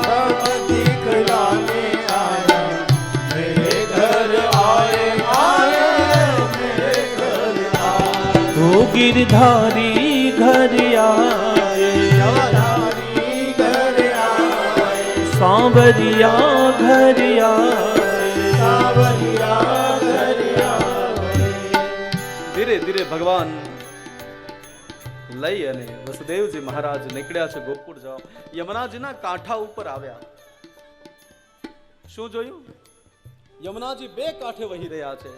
सब दिखलाने आया मेरे घर आए आए मेरे घर आए। तो गिरधारी घर आए, जवाधारी घर आए सांवरिया घर आए। सावरिया घर आए। ધીરે ધીરે ભગવાન લઈ અને વસુદેવજી મહારાજ નીકળ્યા છે ગોકુળ જવા. યમુનાજીના કાંઠા ઉપર આવ્યા. શું જોયું? યમુનાજી બે કાંઠે વહી રહ્યા છે.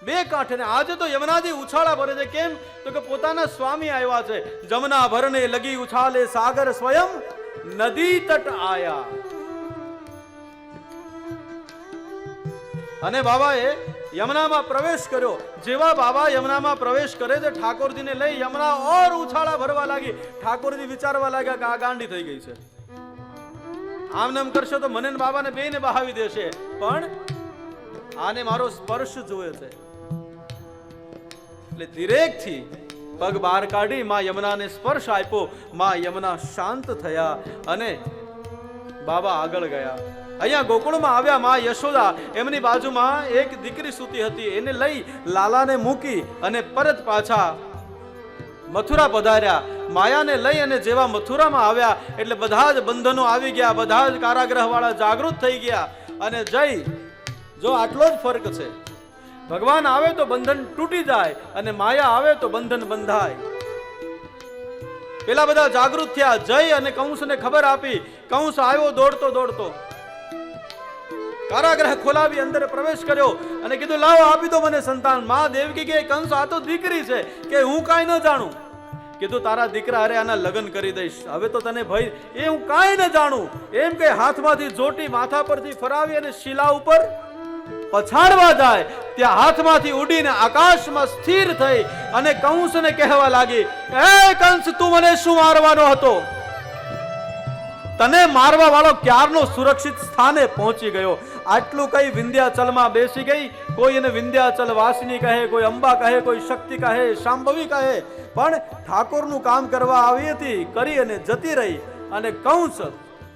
બે કાંઠે ને આજે તો યમુનાજી ઉછાળા ભરે છે. કેમ? તો કે પોતાના સ્વામી આવ્યા છે. જમના ભરને લગી ઉછાલે સાગર સ્વયં નદી તટ આયા. અને બાબાએ યમુનામાં પ્રવેશ કર્યો. જેવા બાબા યમુનામાં પ્રવેશ કરે છે, ઠાકોરજીને લઈ યમુના ઓર ઉછાળા ભરવા લાગી. ઠાકોરજી વિચારવા લાગ્યા કે આ ગાંડી થઈ ગઈ છે, આમ નામ કરશો તો મને ને બાબાને બેને બહાવી દેશે, પણ આને મારો સ્પર્શ જોવે છે. એટલે ધીરેકથી પગ બહાર કાઢી માં યમુનાને સ્પર્શ આપ્યો. માં યમુના શાંત થયા અને બાબા આગળ ગયા. અહીંયા ગોકુળમાં આવ્યા. માં યશોદા એમની બાજુમાં એક દીકરી સૂતી હતી. એને લઈ લાલાને મૂકી અને પરત પાછા મથુરા પધાર્યા. માયાને લઈ અને જેવા મથુરામાં આવ્યા એટલે બધા જ બંધનો આવી ગયા. બધા જ કારાગૃહ વાળા જાગૃત થઈ ગયા અને જઈ જો આટલો જ ફરક છે. ભગવાન આવે તો બંધન તૂટી જાય અને માયા આવે તો બંધન બંધાય. પેલા બધા જાગૃત થયા. જય અને કંસને ખબર આપી. કંસ આવ્યો દોડતો દોડતો, કારાગૃહ ખોલાવી અંદર પ્રવેશ કર્યો અને કીધું લાવો આપી દો મને સંતાન. માં દેવકી કે કંસ આ તો દીકરી છે કે હું કાંઈ ન જાણું. કીધું તારા દીકરા હારે આના લગ્ન કરી દઈશ. હવે તો તને ભય એ હું કાંઈ ન જાણું. એમ કે હાથમાંથી જોટી માથા પરથી ફરાવી અને શિલા ઉપર પછાડવા જાય ત્યાં હાથમાંથી ઉડીને આકાશમાં સ્થિર થઈ અને કંસને કહેવા લાગી, એ કંસ તું મને શું મારવાનો હતો? તને મારવા વાળો ક્યારનો સુરક્ષિત સ્થાને પહોંચી ગયો. આટલું કઈ વિંધ્યાચલમાં બેસી ગઈ. કોઈ એને વિંધ્યાચલ વાસિની કહે, કોઈ અંબા કહે, કોઈ શક્તિ કહે, શાંભવી કહે, પણ ઠાકોરનું કામ કરવા આવી હતી, કરી અને જતી રહી. અને કંસ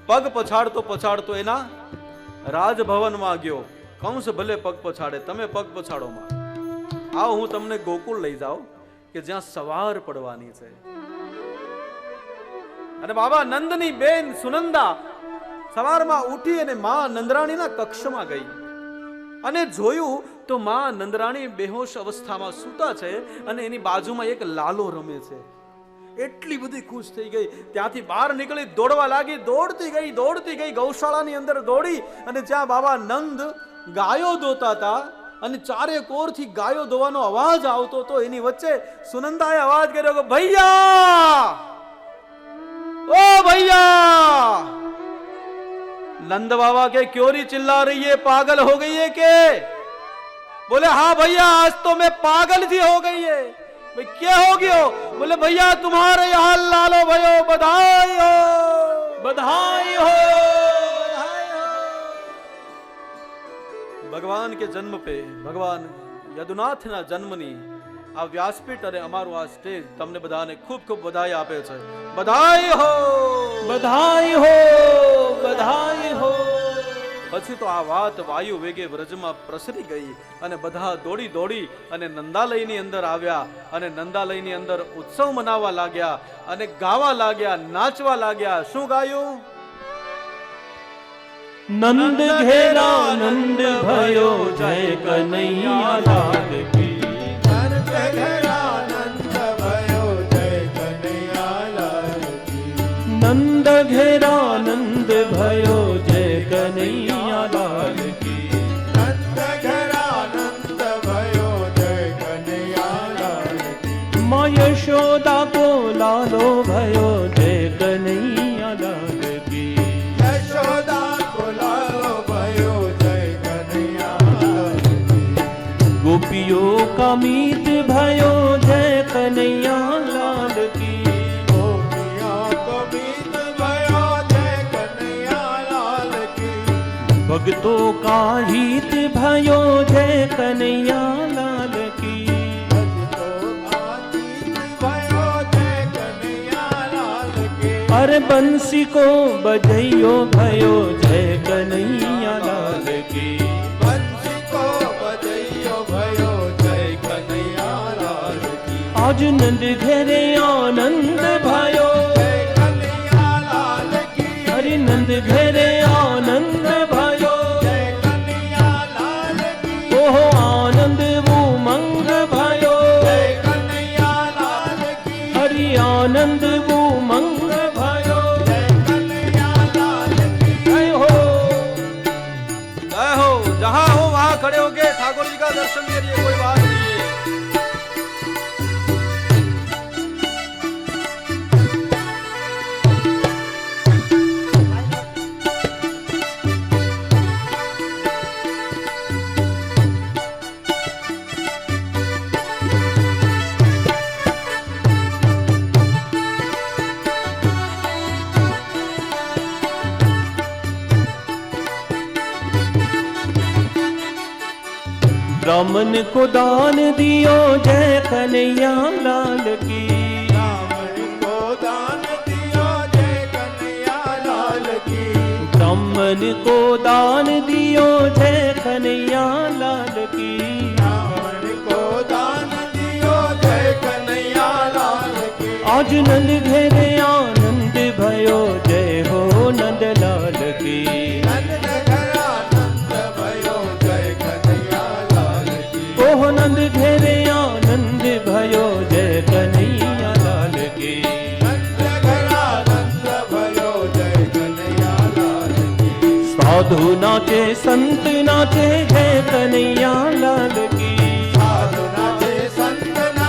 પગ પછાડતો પછાડતો એના રાજભવનમાં ગયો. કંસ ભલે પગ પછાડે, તમે પગ પછાડો માં. આવો હું તમને ગોકુળ લઈ જાઉં કે જ્યાં સવાર પડવાની છે. અને બાબા નંદની બેન સુનંદા સવારમાં ઉઠી અને માં નંદરાણીના કક્ષમાં ગઈ અને જોયું તો માં નંદરાણી બેહોશ અવસ્થામાં સૂતા છે અને એની બાજુમાં એક લાલો રમે છે. એટલી બધી ખુશ થઈ ગઈ. ત્યાંથી બહાર નીકળી દોડવા લાગી. દોડતી ગઈ ગૌશાળાની અંદર દોડી અને જ્યાં બાબા નંદ ગાયો દોતા હતા અને ચારે કોરથી ગાયો દોવાનો અવાજ આવતો હતો, એની વચ્ચે સુનંદાએ અવાજ કર્યો કે ભૈયા, ओ भैया. नंद बाबा के क्यों चिल्ला रही है? पागल हो गई है के? बोले हाँ भैया आज तो मैं पागल सी हो गई है. भाई क्या हो गया? बोले भैया तुम्हारे यहाँ लालो भयो बधाई हो, बधाई हो, बधाई हो. ભગવાન કે જન્મ પે ભગવાન યદુનાથના જન્મની આ વ્યાસપીઠ અને અમારું આ સ્ટેજ તમને બધાને ખૂબ ખૂબ બધાઈ આપે છે. બધાઈ હો, બધાઈ હો, બધાઈ હો. પછી તો આ વાત વાયુ વેગે વ્રજમાં પ્રસરી ગઈ અને બધા દોડી દોડી અને નંદાલયની અંદર આવ્યા અને નંદાલયની અંદર ઉત્સવ મનાવવા લાગ્યા અને ગાવા લાગ્યા, નાચવા લાગ્યા. શું ગાયું? નંદ ઘેરા નંદ ભયો જય કનૈયા લાલ કી. નંદ ઘેરા નંદ ભયો જય કનૈયા લાલ કી. નંદ ઘેરા નંદ ભયો જય કનૈયા લાલ કી. નંદ ઘેરા નંદ ભયો જય કનૈયા લાલ કી. માં યશોદા કો લાલો ભયો જય કનૈયા લાલ કી. યશોદા કો લાલો ભયો જય કનૈયા લાલ કી. ગોપીઓ કા મીત ભયો જય કનૈયા લાલ કી. ગોપિયા કો મીત ભયો જય કનૈયા લાલ કી. ભક્તો કા હિત ભયો જય કનૈયા લાલ કી. ભજતો આતીત ભયો જય કનૈયા લાલ કી. અરે બંસી કો બજૈયો ભયો જય કનૈયા લાલ કી. બંસી કો બજૈયો ભયો જય કનૈયા લાલ કી. આજ નંદ ઘેરે આનંદ ભયો જય કનૈયા લાલ કી. હરિ નંદ ઘેરે આનંદ ભયો. જય કનૈયા લાલ કી. ઓહો આનંદ ઉમંગ ભયો. જય કનૈયા લાલ કી. હરિ આનંદ ઉમંગ ભયો. જય કનૈયા લાલ કી. જય હો. जय हो, जहां हो वहां खड़े होके ठाकुर जी का दर्शन करिए, कोई बात नहीं है. ब्राह्मण को दान दियो जय कन्हैया लाल की। ब्राह्मण को दान दियो जय कन्हैया लाल की। ब्राह्मण को दान दियो जय कन्हैया लाल की। ब्राह्मण को दान दियो जय कन्हैया लाल की। आज नंद घेरे आनंद भयो जय हो नंद लाल की। नंद घर आनंद भयो जय कन्हैया लाल की। ओह नंद घेरे आनंद भयो जय कन्हैया लाल की। नंद घर आनंद भयो जय कन्हैया लाल की। साधु नाचे संत नाचे जय कन्हैया लाल की।